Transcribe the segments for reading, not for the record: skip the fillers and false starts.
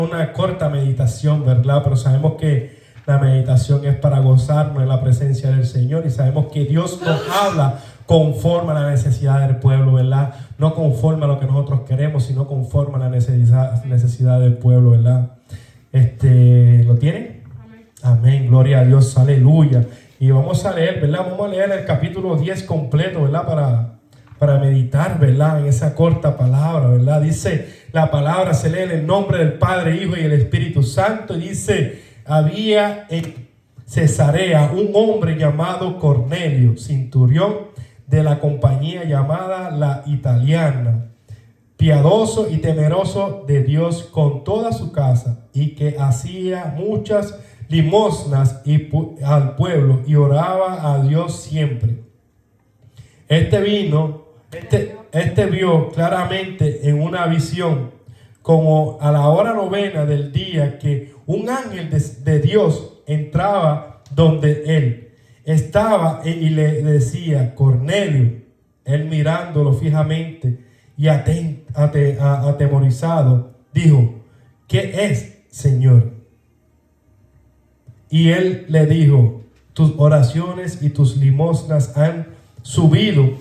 Una corta meditación, ¿verdad? Pero sabemos que la meditación es para gozarnos en la presencia del Señor y sabemos que Dios nos habla conforme a la necesidad del pueblo, ¿verdad? No conforme a lo que nosotros queremos, sino conforme a la necesidad del pueblo, ¿verdad? ¿Lo tienen? Amén. Amén, gloria a Dios, aleluya. Y vamos a leer, ¿verdad? Vamos a leer el capítulo 10 completo, ¿verdad? Para meditar, ¿verdad? En esa corta palabra, ¿verdad? Dice, la palabra se lee en el nombre del Padre, Hijo y el Espíritu Santo. Y dice, había en Cesarea un hombre llamado Cornelio, centurión de la compañía llamada la Italiana, piadoso y temeroso de Dios con toda su casa, y que hacía muchas limosnas al pueblo y oraba a Dios siempre. Este vio claramente en una visión, como a la hora 9 del día, que un ángel de Dios entraba donde él estaba y le decía, Cornelio. Él mirándolo fijamente y atemorizado, dijo, ¿qué es, Señor? Y él le dijo, tus oraciones y tus limosnas han subido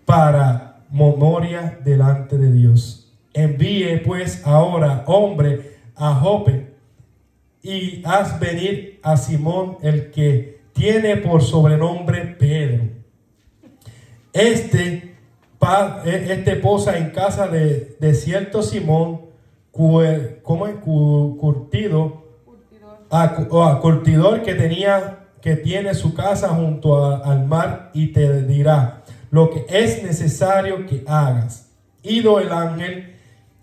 para memoria delante de Dios. Envíe pues ahora hombre a Jope y haz venir a Simón, el que tiene por sobrenombre Pedro. Este posa en casa de cierto Simón, curtidor que tiene su casa junto al mar, y te dirá lo que es necesario que hagas. Ido el ángel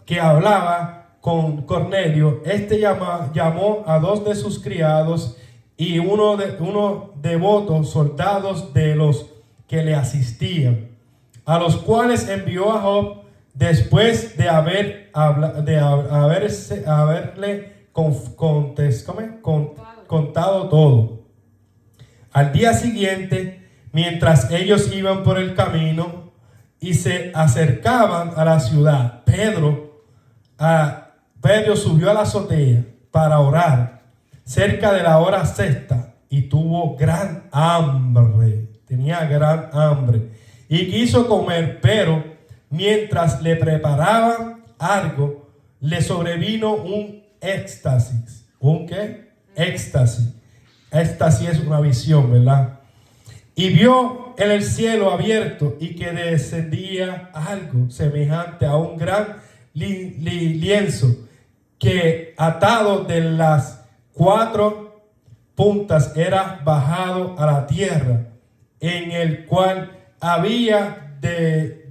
que hablaba con Cornelio, llamó a 2 de sus criados y uno devotos soldados de los que le asistían, a los cuales envió a Job después de haberle contado todo. Al día siguiente, mientras ellos iban por el camino y se acercaban a la ciudad, Pedro subió a la azotea para orar cerca de la hora 6 y tuvo gran hambre. Tenía gran hambre y quiso comer, pero mientras le preparaban algo, le sobrevino un éxtasis. ¿Un qué? Éxtasis. Éxtasis es una visión, ¿verdad? Y vio en el cielo abierto y que descendía algo semejante a un gran lienzo que, atado de las 4 puntas, era bajado a la tierra, en el cual había de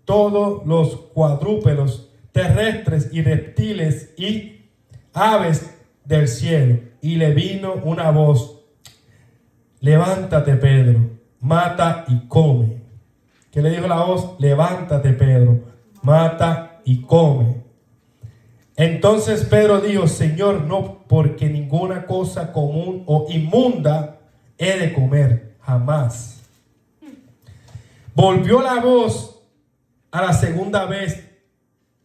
todos los cuadrúpedos terrestres y reptiles y aves del cielo. Y le vino una voz: levántate, Pedro, mata y come. ¿Qué le dijo la voz? Levántate, Pedro, mata y come. Entonces Pedro dijo: Señor, no, porque ninguna cosa común o inmunda he de comer, jamás. Volvió la voz a la segunda vez: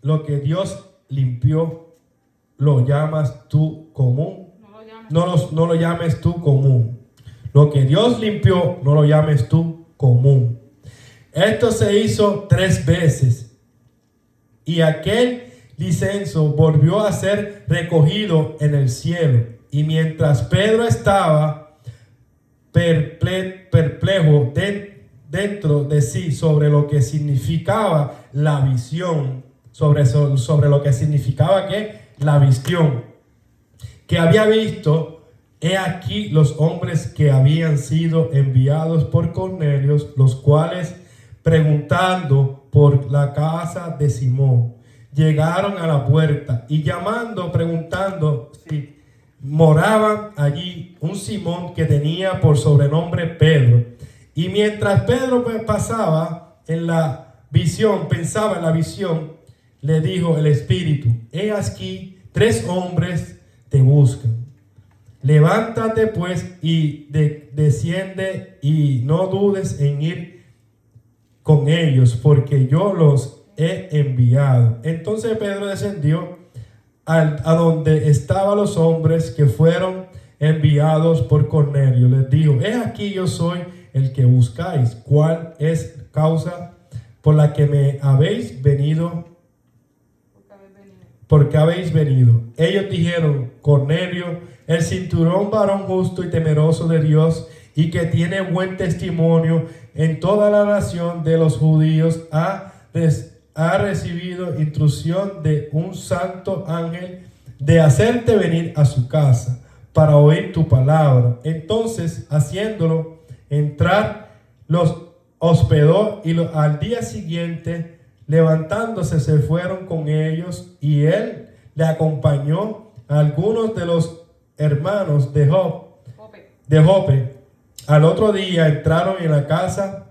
lo que Dios limpió, ¿lo llamas tú común? No lo llames tú común. Lo que Dios limpió, no lo llames tú común. Esto se hizo 3 veces. Y aquel lienzo volvió a ser recogido en el cielo. Y mientras Pedro estaba perplejo dentro de sí sobre lo que significaba la visión, sobre lo que significaba la visión que había visto, he aquí los hombres que habían sido enviados por Cornelio, los cuales, preguntando por la casa de Simón, llegaron a la puerta y preguntando si moraban allí un Simón que tenía por sobrenombre Pedro. Y mientras Pedro pensaba en la visión, le dijo el Espíritu: he aquí 3 hombres te buscan. Levántate pues y desciende, y no dudes en ir con ellos, porque yo los he enviado. Entonces Pedro descendió a donde estaban los hombres que fueron enviados por Cornelio. Les dijo: he aquí yo soy el que buscáis. ¿Cuál es causa por la que me habéis venido? Porque habéis venido. Ellos dijeron: Cornelio, el centurión, varón justo y temeroso de Dios, y que tiene buen testimonio en toda la nación de los judíos, ha recibido instrucción de un santo ángel de hacerte venir a su casa para oír tu palabra. Entonces, haciéndolo entrar, los hospedó, y al día siguiente, levantándose, se fueron con ellos, y él le acompañó a algunos de los hermanos de Jope. Al otro día entraron en la casa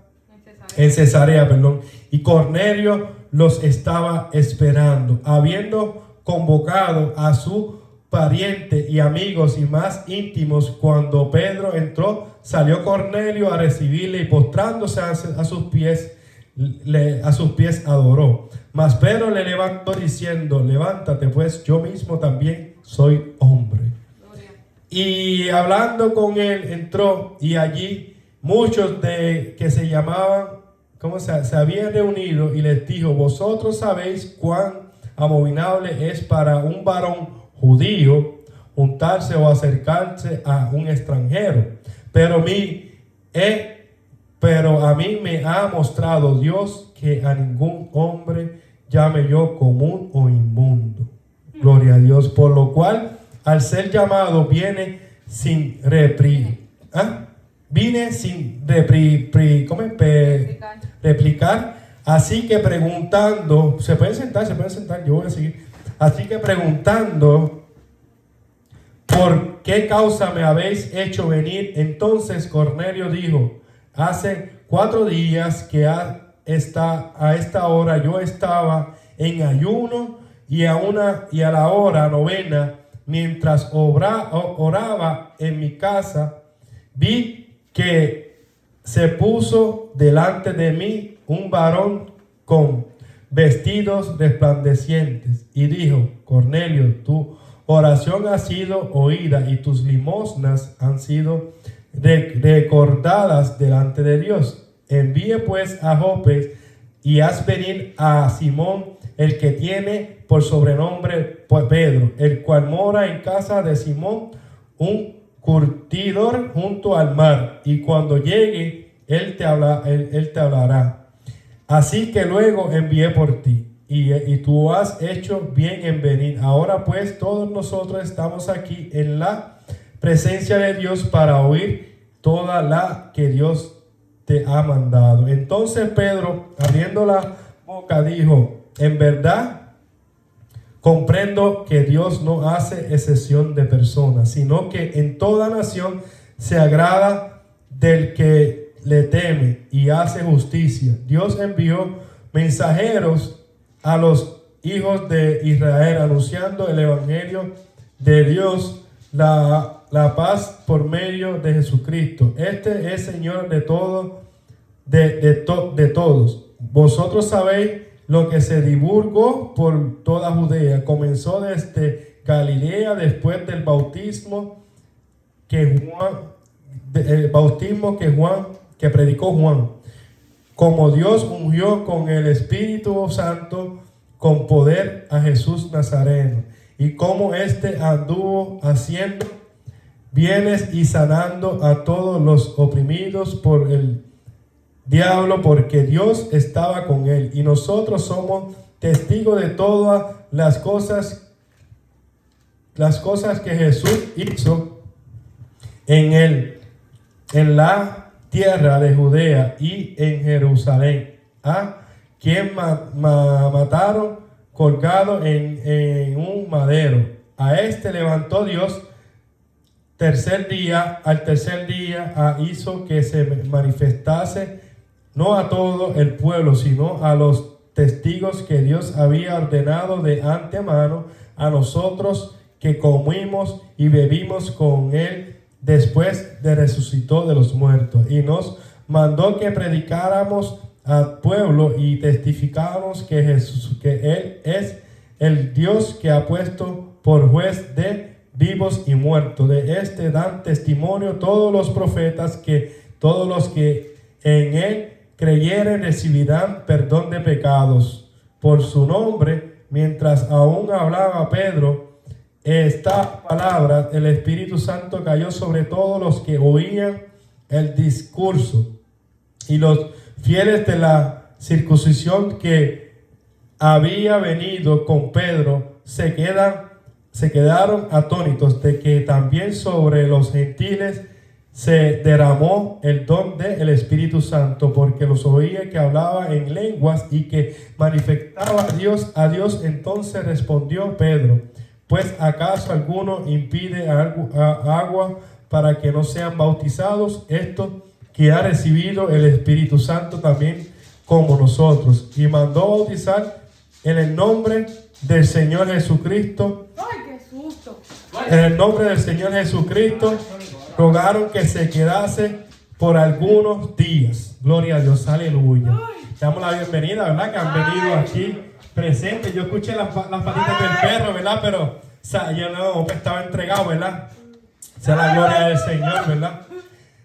en Cesarea, y Cornelio los estaba esperando, habiendo convocado a su pariente y amigos y más íntimos. Cuando Pedro entró, salió Cornelio a recibirle, y postrándose a sus pies adoró. Mas Pedro le levantó diciendo: levántate, pues yo mismo también soy hombre. Gloria. Y hablando con él, entró, y allí muchos que se llamaban, se habían reunido, y les dijo: vosotros sabéis cuán abominable es para un varón judío juntarse o acercarse a un extranjero, pero a mí me ha mostrado Dios que a ningún hombre llame yo común o inmundo. Gloria a Dios. Por lo cual, al ser llamado, vine sin replicar. Así que preguntando, se pueden sentar, yo voy a seguir. Así que preguntando: ¿por qué causa me habéis hecho venir? Entonces Cornelio dijo: hace 4 días que a esta hora yo estaba en ayuno, y a la hora 9, mientras oraba en mi casa, vi que se puso delante de mí un varón con vestidos resplandecientes, y dijo: Cornelio, tu oración ha sido oída, y tus limosnas han sido recordadas delante de Dios. Envíe pues a Jope, y haz venir a Simón, el que tiene por sobrenombre Pedro, el cual mora en casa de Simón, un curtidor junto al mar, y cuando llegue él te hablará. Así que luego envié por ti, y tú has hecho bien en venir. Ahora pues todos nosotros estamos aquí en la presencia de Dios para oír toda la que Dios te ha mandado. Entonces Pedro, abriendo la boca, dijo: en verdad comprendo que Dios no hace excepción de personas, sino que en toda nación se agrada del que le teme y hace justicia. Dios envió mensajeros a los hijos de Israel, anunciando el evangelio de Dios, la paz por medio de Jesucristo. Este es Señor de todo, de todos. Vosotros sabéis lo que se divulgó por toda Judea. Comenzó desde Galilea después del bautismo que predicó Juan, como Dios ungió con el Espíritu Santo con poder a Jesús Nazareno, y como éste anduvo haciendo bienes y sanando a todos los oprimidos por el diablo, porque Dios estaba con él. Y nosotros somos testigos de todas las cosas que Jesús hizo en la tierra de Judea y en Jerusalén, a quien mataron colgado en un madero. A este levantó Dios al tercer día hizo que se manifestase no a todo el pueblo, sino a los testigos que Dios había ordenado de antemano, a nosotros que comimos y bebimos con él después de resucitó de los muertos, y nos mandó que predicáramos al pueblo y testificáramos que Él es el Dios que ha puesto por juez de vivos y muertos. De este dan testimonio todos los profetas, que todos los que en él creyeren recibirán perdón de pecados. Por su nombre, mientras aún hablaba Pedro estas palabras, el Espíritu Santo cayó sobre todos los que oían el discurso. Y los fieles de la circuncisión que había venido con Pedro se quedaron atónitos de que también sobre los gentiles se derramó el don del Espíritu Santo, porque los oía que hablaba en lenguas y que manifestaba a Dios. Entonces respondió Pedro: pues acaso alguno impide agua para que no sean bautizados estos que ha recibido el Espíritu Santo también como nosotros? Y mandó bautizar en el nombre del Señor Jesucristo. ¡Ay, qué susto! En el nombre del Señor Jesucristo rogaron que se quedase por algunos días. Gloria a Dios, aleluya. Damos la bienvenida, ¿verdad? Que han venido aquí presentes. Yo escuché las patitas del perro, ¿verdad? Pero, o sea, yo no estaba entregado, ¿verdad? Sea la gloria del Señor, ¿verdad?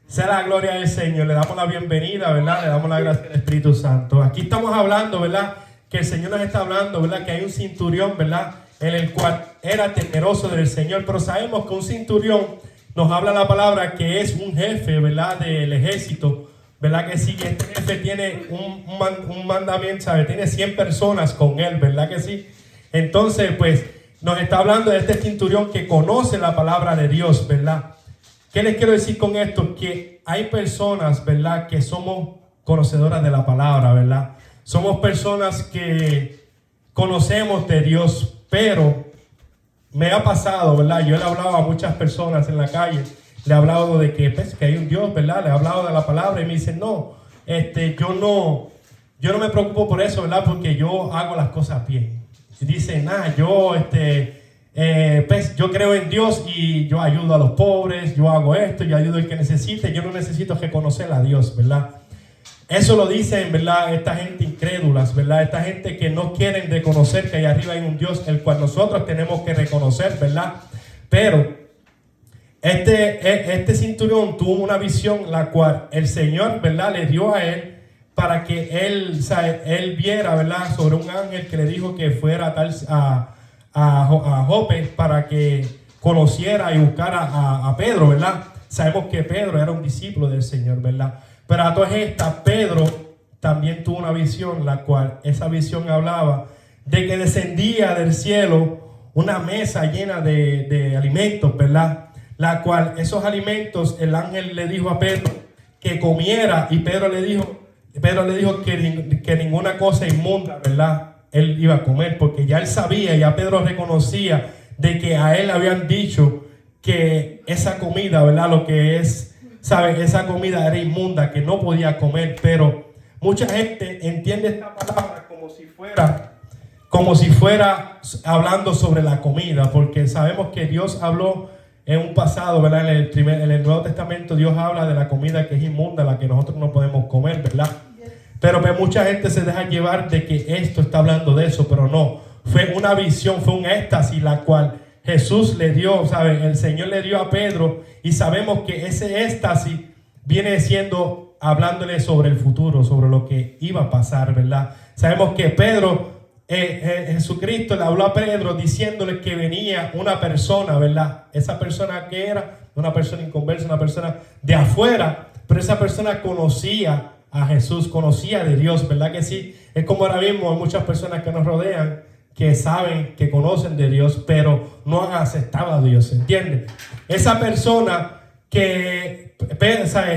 Sea la gloria del Señor. Le damos la bienvenida, ¿verdad? Le damos la gracia al Espíritu Santo. Aquí estamos hablando, ¿verdad? Que el Señor nos está hablando, ¿verdad? Que hay un centurión, ¿verdad? En el cual era temeroso del Señor. Pero sabemos que un centurión, nos habla la palabra, que es un jefe, ¿verdad? Del ejército, ¿verdad? Que sí, que este jefe tiene un mandamiento, ¿sabe? Tiene 100 personas con él, ¿verdad que sí? Entonces, pues, nos está hablando de este centurión que conoce la palabra de Dios, ¿verdad? ¿Qué les quiero decir con esto? Que hay personas, ¿verdad? Que somos conocedoras de la palabra, ¿verdad? Somos personas que conocemos de Dios, pero me ha pasado, ¿verdad? Yo le he hablado a muchas personas en la calle, le he hablado de que, pues, que hay un Dios, ¿verdad? Le he hablado de la palabra y me dicen, no, yo no me preocupo por eso, ¿verdad? Porque yo hago las cosas bien. Y dicen, pues yo creo en Dios y yo ayudo a los pobres, yo hago esto, yo ayudo al que necesite, yo no necesito reconocer a Dios, ¿verdad? Eso lo dicen, ¿verdad? Esta gente incrédula, ¿verdad? Esta gente que no quieren reconocer que allá arriba hay un Dios, el cual nosotros tenemos que reconocer, ¿verdad? Pero este centurión tuvo una visión, la cual el Señor, ¿verdad? Le dio a él para que él viera, ¿verdad? Sobre un ángel que le dijo que fuera a Jope para que conociera y buscara a Pedro, ¿verdad? Sabemos que Pedro era un discípulo del Señor, ¿verdad? Pero a todas estas, Pedro también tuvo una visión, la cual esa visión hablaba de que descendía del cielo una mesa llena de alimentos, ¿verdad? La cual esos alimentos el ángel le dijo a Pedro que comiera, y Pedro le dijo que ninguna cosa inmunda, ¿verdad? Él iba a comer, porque ya él sabía, ya Pedro reconocía de que a él habían dicho que esa comida, ¿verdad? Lo que es, ¿sabe? Esa comida era inmunda, que no podía comer. Pero mucha gente entiende esta palabra como si fuera hablando sobre la comida, porque sabemos que Dios habló en un pasado, ¿verdad? En el Nuevo Testamento Dios habla de la comida que es inmunda, la que nosotros no podemos comer, ¿verdad? Pero pues mucha gente se deja llevar de que esto está hablando de eso, pero no. Fue una visión, fue un éxtasis, la cual Jesús le dio, ¿sabe? El Señor le dio a Pedro, y sabemos que ese éxtasis viene siendo hablándole sobre el futuro, sobre lo que iba a pasar, ¿verdad? Sabemos que Jesucristo le habló a Pedro diciéndole que venía una persona, ¿verdad? Esa persona que era una persona inconversa, una persona de afuera, pero esa persona conocía a Jesús, conocía de Dios, ¿verdad que sí? Es como ahora mismo hay muchas personas que nos rodean, que saben, que conocen de Dios, pero no han aceptado a Dios, ¿entiendes? Esa persona que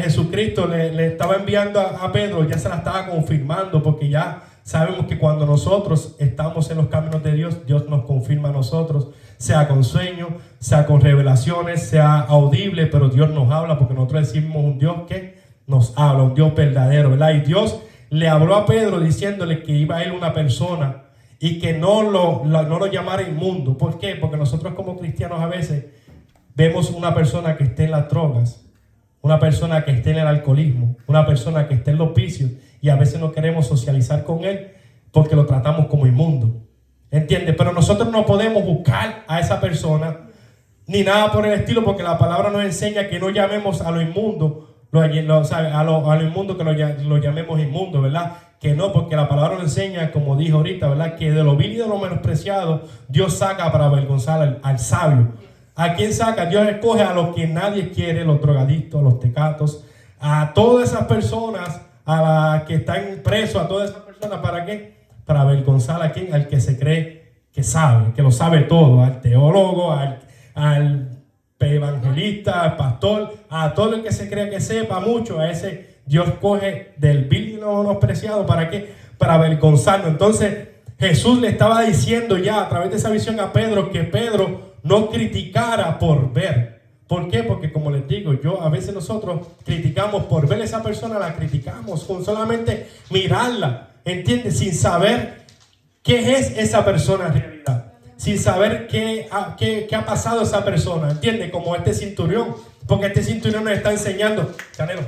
Jesucristo le estaba enviando a Pedro, ya se la estaba confirmando, porque ya sabemos que cuando nosotros estamos en los caminos de Dios, Dios nos confirma a nosotros, sea con sueños, sea con revelaciones, sea audible, pero Dios nos habla, porque nosotros decimos un Dios que nos habla, un Dios verdadero, ¿verdad? Y Dios le habló a Pedro diciéndole que iba a ir una persona y que no lo llamara inmundo. ¿Por qué? Porque nosotros como cristianos a veces vemos una persona que esté en las drogas, una persona que esté en el alcoholismo, una persona que esté en los vicios, y a veces no queremos socializar con él porque lo tratamos como inmundo. ¿entiendes? Pero nosotros no podemos buscar a esa persona ni nada por el estilo, porque la palabra nos enseña que no llamemos a lo inmundo, a lo inmundo, que lo llamemos inmundo, ¿verdad? Que no, porque la palabra nos enseña, como dijo ahorita, ¿verdad? Que de lo vil y de lo menospreciado Dios saca para avergonzar al sabio. ¿A quién saca? Dios escoge a los que nadie quiere, los drogadictos, los tecatos, a todas esas personas, a las que están presos, a todas esas personas, ¿para qué? Para avergonzar a quien, al que se cree que sabe, que lo sabe todo, al teólogo, al evangelista, al pastor, a todo el que se cree que sepa mucho, a ese Dios coge del vil y lo menospreciado. ¿Para qué? Para avergonzarlo. Entonces Jesús le estaba diciendo ya a través de esa visión a Pedro que Pedro no criticara por ver. ¿Por qué? Porque como les digo, a veces nosotros criticamos por ver a esa persona, la criticamos con solamente mirarla, ¿entiendes? Sin saber qué es esa persona en realidad, sin saber qué ha pasado esa persona, ¿entiendes? Como este centurión, porque este centurión nos está enseñando, Canelo,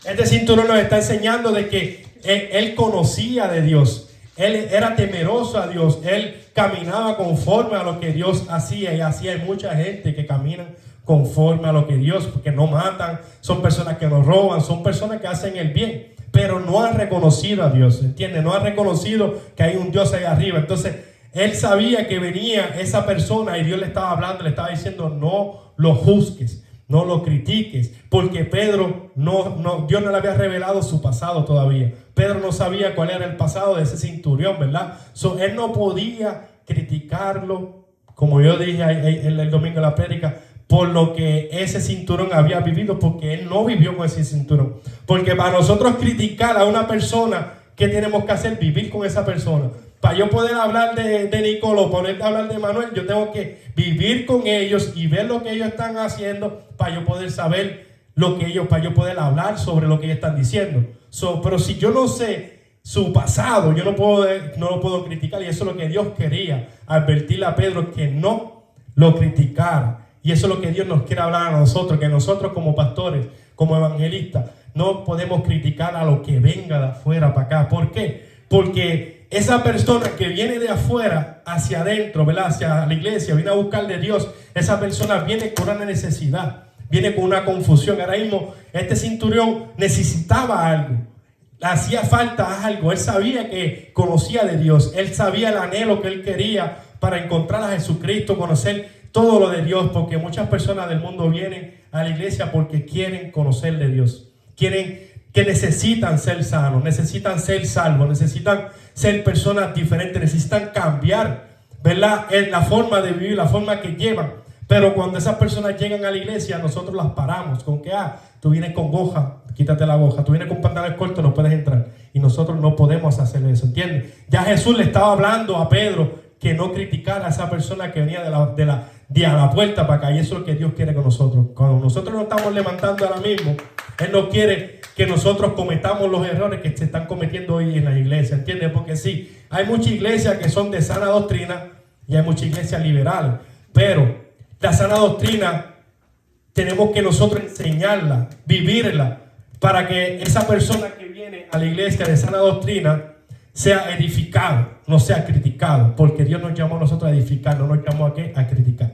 este cinturón nos está enseñando de que él conocía de Dios. Él era temeroso a Dios. Él caminaba conforme a lo que Dios hacía. Y así hay mucha gente que caminan conforme a lo que Dios, porque no matan, son personas que no roban, son personas que hacen el bien, pero no han reconocido a Dios, ¿entiendes? No han reconocido que hay un Dios ahí arriba. Entonces, él sabía que venía esa persona y Dios le estaba hablando, le estaba diciendo, no lo juzgues, no lo critiques, porque Pedro Dios no le había revelado su pasado todavía. Pedro no sabía cuál era el pasado de ese centurión, ¿verdad? Él no podía criticarlo, como yo dije el domingo en la prédica, por lo que ese cinturón había vivido, porque él no vivió con ese cinturón. Porque para nosotros criticar a una persona, ¿qué tenemos que hacer? Vivir con esa persona. Para yo poder hablar de Nicolo, poder hablar de Manuel, yo tengo que vivir con ellos y ver lo que ellos están haciendo para yo poder saber para yo poder hablar sobre lo que ellos están diciendo. Pero si yo no sé su pasado, yo no lo puedo criticar, y eso es lo que Dios quería, advertirle a Pedro que no lo criticara. Y eso es lo que Dios nos quiere hablar a nosotros, que nosotros como pastores, como evangelistas, no podemos criticar a lo que venga de afuera para acá. ¿Por qué? Porque esa persona que viene de afuera hacia adentro, ¿verdad? Hacia la iglesia, viene a buscar de Dios, esa persona viene con una necesidad, viene con una confusión. Ahora mismo este centurión necesitaba algo, hacía falta algo. Él sabía que conocía de Dios, él sabía el anhelo que él quería para encontrar a Jesucristo, conocer todo lo de Dios, porque muchas personas del mundo vienen a la iglesia porque quieren conocer de Dios, que necesitan ser sanos, necesitan ser salvos, necesitan ser personas diferentes, necesitan cambiar, ¿verdad? En la forma de vivir, la forma que llevan. Pero cuando esas personas llegan a la iglesia, nosotros las paramos con que, tú vienes con goja, quítate la goja, tú vienes con pantalones cortos, no puedes entrar. Y nosotros no podemos hacer eso, ¿entiendes? Ya Jesús le estaba hablando a Pedro que no criticara a esa persona que venía de a la puerta para acá. Y eso es lo que Dios quiere con nosotros. Cuando nosotros nos estamos levantando ahora mismo, Él no quiere que nosotros cometamos los errores que se están cometiendo hoy en la iglesia, ¿entiendes? Porque sí, hay muchas iglesias que son de sana doctrina y hay muchas iglesias liberales, pero la sana doctrina tenemos que nosotros enseñarla, vivirla, para que esa persona que viene a la iglesia de sana doctrina sea edificado, no sea criticado, porque Dios nos llamó a nosotros a edificar, no nos llamó a ¿qué? A criticar.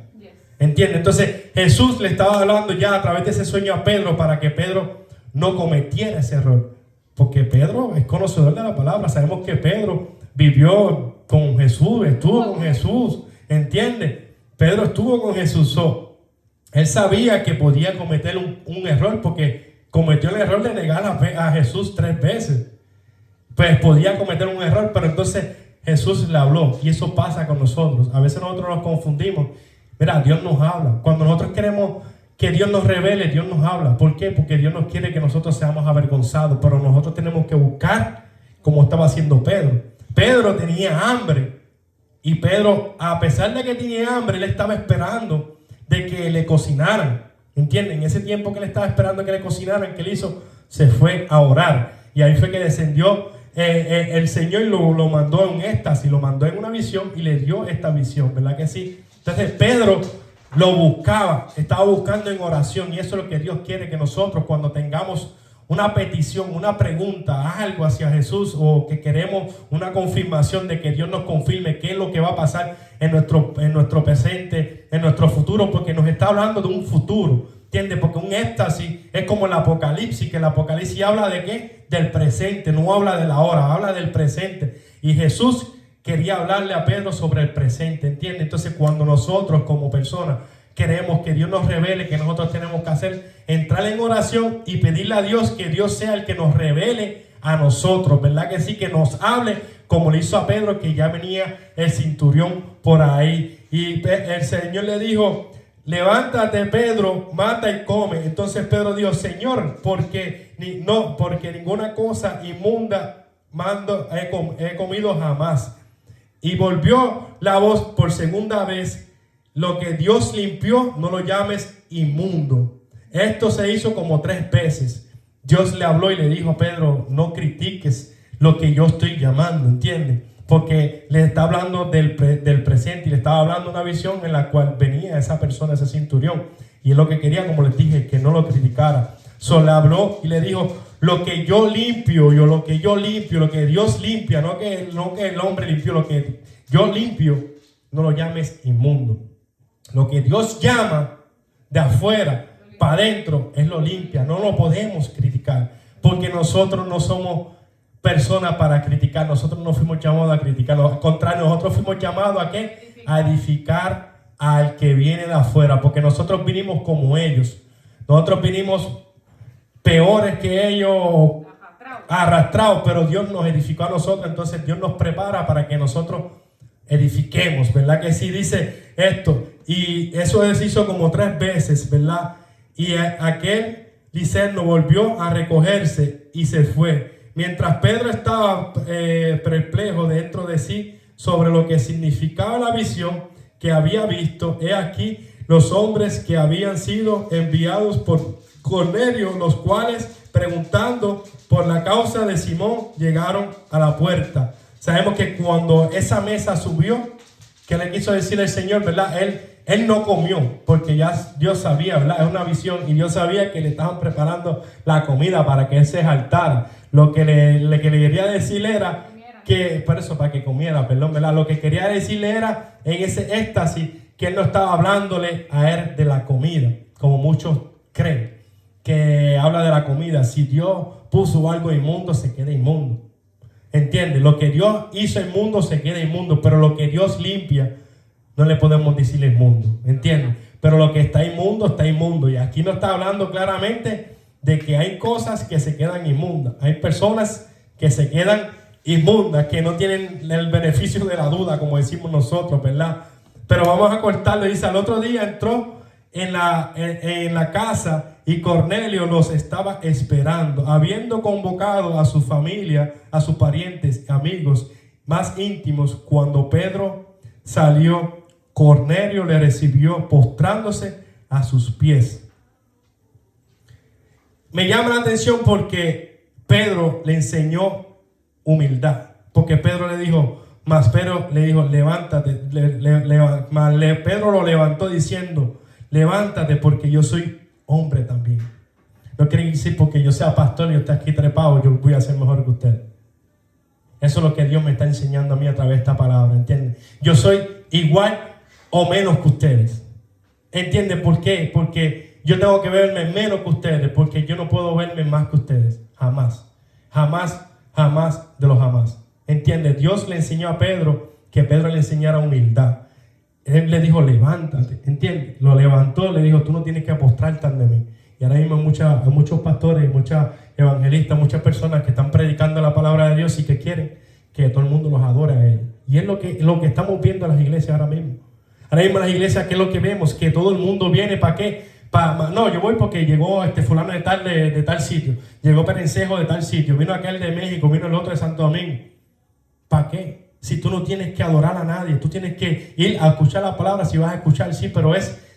¿Entiendes? Entonces Jesús le estaba hablando ya a través de ese sueño a Pedro para que Pedro no cometiera ese error, porque Pedro es conocedor de la palabra. Sabemos que Pedro vivió con Jesús, estuvo con Jesús, ¿entiendes? Pedro estuvo con Jesús. Él sabía que podía cometer un error, porque cometió el error de negar a Jesús 3 veces. Pues podía cometer un error, pero entonces Jesús le habló, y eso pasa con nosotros. A veces nosotros nos confundimos. Mira, Dios nos habla. Cuando nosotros queremos que Dios nos revele, Dios nos habla. ¿Por qué? Porque Dios nos quiere que nosotros seamos avergonzados, pero nosotros tenemos que buscar como estaba haciendo Pedro. Pedro tenía hambre, y Pedro, a pesar de que tenía hambre, él estaba esperando de que le cocinaran. ¿Entienden? En ese tiempo que él estaba esperando que le cocinaran, ¿qué él hizo? Se fue a orar, y ahí fue que descendió el Señor y lo mandó en un éxtasis, lo mandó en una visión y le dio esta visión, ¿verdad que sí? Entonces Pedro lo buscaba, estaba buscando en oración, y eso es lo que Dios quiere, que nosotros cuando tengamos una petición, una pregunta, algo hacia Jesús, o que queremos una confirmación de que Dios nos confirme qué es lo que va a pasar en nuestro presente, en nuestro futuro, porque nos está hablando de un futuro, ¿entiendes? Porque un éxtasis es como el Apocalipsis, que el Apocalipsis habla de ¿qué? Del presente, no habla de la hora, habla del presente. Y Jesús quería hablarle a Pedro sobre el presente, ¿entiendes? Entonces cuando nosotros como personas queremos que Dios nos revele, que nosotros tenemos que hacer, entrar en oración y pedirle a Dios que Dios sea el que nos revele a nosotros, ¿verdad que sí? Que nos hable como le hizo a Pedro, que ya venía el centurión por ahí. Y el Señor le dijo: levántate, Pedro, mata y come. Entonces Pedro dijo: Señor, porque ninguna cosa inmunda he comido jamás. Y volvió la voz por segunda vez: lo que Dios limpió, no lo llames inmundo. Esto se hizo como 3 veces. Dios le habló y le dijo a Pedro: no critiques lo que yo estoy llamando, ¿entiendes? Porque le está hablando del presente, y le estaba hablando una visión en la cual venía esa persona, ese centurión, y es lo que quería, como les dije, que no lo criticara. Solo le habló y le dijo: lo que yo limpio, lo que Dios limpia, no que el hombre limpió, lo que yo limpio, no lo llames inmundo. Lo que Dios llama de afuera para adentro, Él lo limpia. No lo podemos criticar, porque nosotros no somos personas para criticar. Nosotros no fuimos llamados a criticar. Al contrario, nosotros fuimos llamados ¿a qué? A edificar al que viene de afuera, porque nosotros vinimos como ellos. Nosotros vinimos peores que ellos, arrastrados, pero Dios nos edificó a nosotros. Entonces Dios nos prepara para que nosotros edifiquemos, ¿verdad que sí? Dice esto, y eso se hizo como 3 veces, ¿verdad? Y aquel licerno volvió a recogerse y se fue. Mientras Pedro estaba perplejo dentro de sí sobre lo que significaba la visión que había visto, he aquí los hombres que habían sido enviados por Cornelio, los cuales, preguntando por la causa de Simón, llegaron a la puerta. Sabemos que cuando esa mesa subió, ¿qué le quiso decir el Señor, verdad? Él no comió, porque ya Dios sabía, ¿verdad? Es una visión, y Dios sabía que le estaban preparando la comida para que Él se jaltara. Lo que le quería decir era que, por eso, para que comiera, perdón, ¿verdad? Lo que quería decirle era, en ese éxtasis, que Él no estaba hablándole a Él de la comida, como muchos creen, que habla de la comida. Si Dios puso algo inmundo, se queda inmundo. ¿Entiendes? Lo que Dios hizo inmundo se queda inmundo, pero lo que Dios limpia, no le podemos decir inmundo. ¿Entiendes? Pero lo que está inmundo, está inmundo. Y aquí no está hablando claramente de que hay cosas que se quedan inmundas. Hay personas que se quedan inmundas, que no tienen el beneficio de la duda, como decimos nosotros, ¿verdad? Pero vamos a cortarlo. Dice: al otro día entró en la casa, y Cornelio los estaba esperando, habiendo convocado a su familia, a sus parientes, amigos más íntimos. Cuando Pedro salió, Cornelio le recibió postrándose a sus pies. Me llama la atención porque Pedro le enseñó humildad, porque Pedro le dijo, levántate. Pedro lo levantó diciendo: levántate, porque yo soy hombre también. No quiere decir porque yo sea pastor y usted aquí trepado, yo voy a ser mejor que usted. Eso es lo que Dios me está enseñando a mí a través de esta palabra, ¿entiende? Yo soy igual o menos que ustedes. ¿Entiende por qué? Porque yo tengo que verme menos que ustedes, porque yo no puedo verme más que ustedes. Jamás. Jamás, jamás de los jamás. ¿Entiende? Dios le enseñó a Pedro que Pedro le enseñara humildad. Él le dijo: levántate, ¿entiendes? Lo levantó, le dijo: tú no tienes que postrarte ante mí. Y ahora mismo hay muchos pastores, muchos evangelistas, muchas personas que están predicando la palabra de Dios y que quieren que todo el mundo los adore a Él. Y es lo que estamos viendo en las iglesias ahora mismo. Ahora mismo en las iglesias, ¿qué es lo que vemos? Que todo el mundo viene, ¿para qué? No, yo voy porque llegó fulano de tal sitio, llegó Perencejo de tal sitio, vino aquel de México, vino el otro de Santo Domingo. ¿Para qué? Si tú no tienes que adorar a nadie, tú tienes que ir a escuchar la palabra. Si vas a escuchar, sí, pero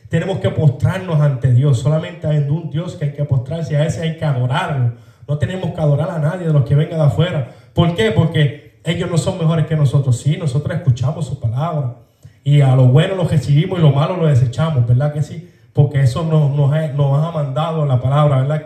tenemos que postrarnos ante Dios. Solamente hay un Dios que hay que postrarse, a ese hay que adorarlo. No tenemos que adorar a nadie de los que vengan de afuera. ¿Por qué? Porque ellos no son mejores que nosotros. Sí, nosotros escuchamos su palabra y a lo bueno lo recibimos y lo malo lo desechamos, ¿verdad que sí? Porque eso nos ha mandado la palabra, ¿verdad?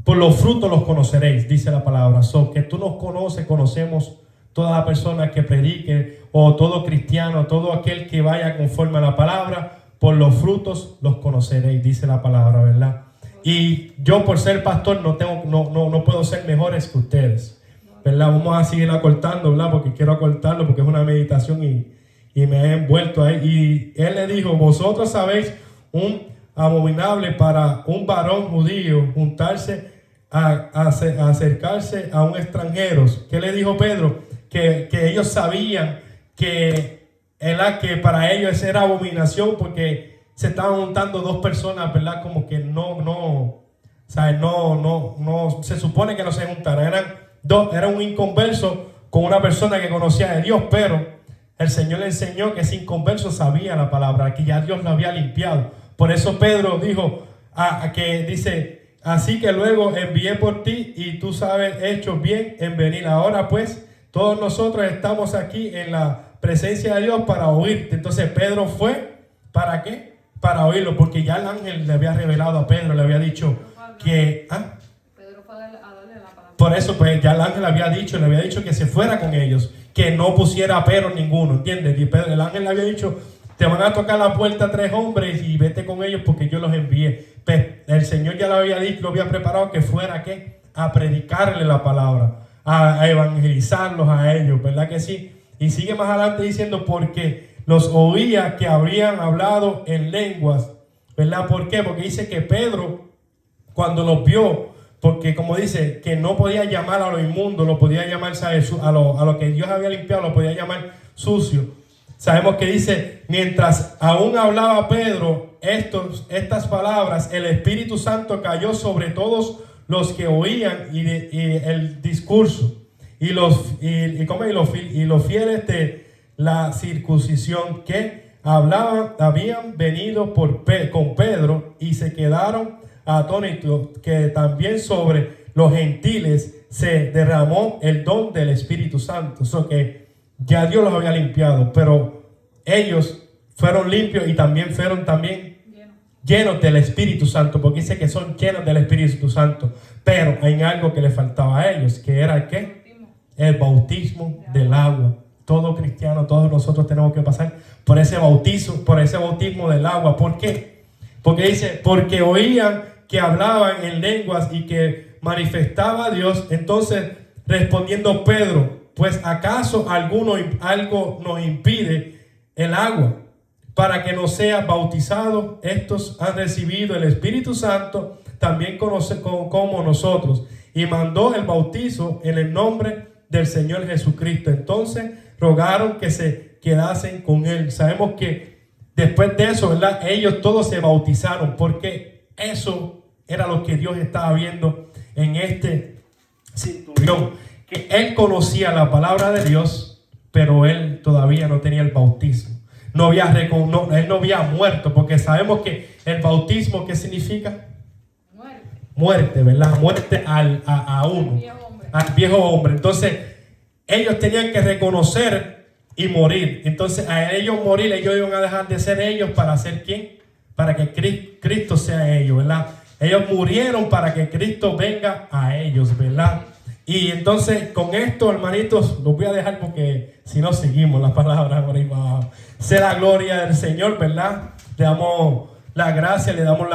Por los frutos los conoceréis, dice la palabra. So, que tú nos conoces, conocemos toda la persona que predique, o todo cristiano, todo aquel que vaya conforme a la palabra, por los frutos los conoceréis, dice la palabra, ¿verdad? Y yo, por ser pastor, no puedo ser mejores que ustedes, ¿verdad? Vamos a seguir acortando, ¿verdad? Porque quiero acortarlo, porque es una meditación y me he envuelto ahí. Y él le dijo: vosotros sabéis un abominable para un varón judío juntarse a acercarse a un extranjero. ¿Qué le dijo Pedro? Que ellos sabían que para ellos era abominación, porque se estaban juntando dos personas, ¿verdad? Como que no, se supone que no se juntaran. Era un inconverso con una persona que conocía de Dios, pero el Señor le enseñó que ese inconverso sabía la palabra, que ya Dios lo había limpiado. Por eso Pedro dijo, dice: así que luego envié por ti y tú sabes hecho bien en venir. Ahora pues todos nosotros estamos aquí en la presencia de Dios para oírte. Entonces Pedro fue, ¿para qué? Para oírlo, porque ya el ángel le había revelado a Pedro, le había dicho que... Pedro fue a darle la palabra. Por eso pues ya el ángel le había dicho que se fuera con ellos, que no pusiera pero ninguno, ¿entiendes? Y Pedro, el ángel le había dicho: te van a tocar la puerta 3 hombres y vete con ellos porque yo los envié. Pues el Señor ya lo había dicho, lo había preparado que fuera ¿qué? A predicarle la palabra, a evangelizarlos a ellos, ¿verdad que sí? Y sigue más adelante diciendo: porque los oía que habrían hablado en lenguas, ¿verdad? ¿Por qué? Porque dice que Pedro, cuando los vio, porque como dice, que no podía llamar a lo inmundo, lo podía llamar, ¿sabes? A lo que Dios había limpiado, lo podía llamar sucio. Sabemos que dice: mientras aún hablaba Pedro estas palabras, el Espíritu Santo cayó sobre todos los que oían y el discurso. Y los fieles de la circuncisión que habían venido con Pedro y se quedaron atónitos, que también sobre los gentiles se derramó el don del Espíritu Santo. Eso que ya Dios los había limpiado, pero ellos fueron limpios y también fueron llenos del Espíritu Santo, porque dice que son llenos del Espíritu Santo. Pero hay algo que le faltaba a ellos, que era el ¿qué? El bautismo del agua. Todo cristiano, todos nosotros tenemos que pasar por ese bautismo del agua. ¿Por qué? Porque dice: porque oían que hablaban en lenguas y que manifestaba a Dios. Entonces, respondiendo Pedro: pues ¿acaso algo nos impide el agua para que no sea bautizado? Estos han recibido el Espíritu Santo también como nosotros. Y mandó el bautizo en el nombre del Señor Jesucristo. Entonces rogaron que se quedasen con él. Sabemos que después de eso, ¿verdad? Ellos todos se bautizaron, porque eso era lo que Dios estaba viendo en este centurión, que él conocía la palabra de Dios, pero él todavía no tenía el bautismo. Él no había muerto, porque sabemos que el bautismo, ¿qué significa? Muerte, ¿verdad? Muerte a uno, al viejo hombre. Entonces ellos tenían que reconocer y morir. Entonces a ellos morir, ellos iban a dejar de ser ellos para ser ¿quién? Para que Cristo sea ellos, ¿verdad? Ellos murieron para que Cristo venga a ellos, ¿verdad? Y entonces con esto, hermanitos, los voy a dejar porque si no seguimos las palabras por ahí abajo. Sea la gloria del Señor, ¿verdad? Le damos la gracia, le damos la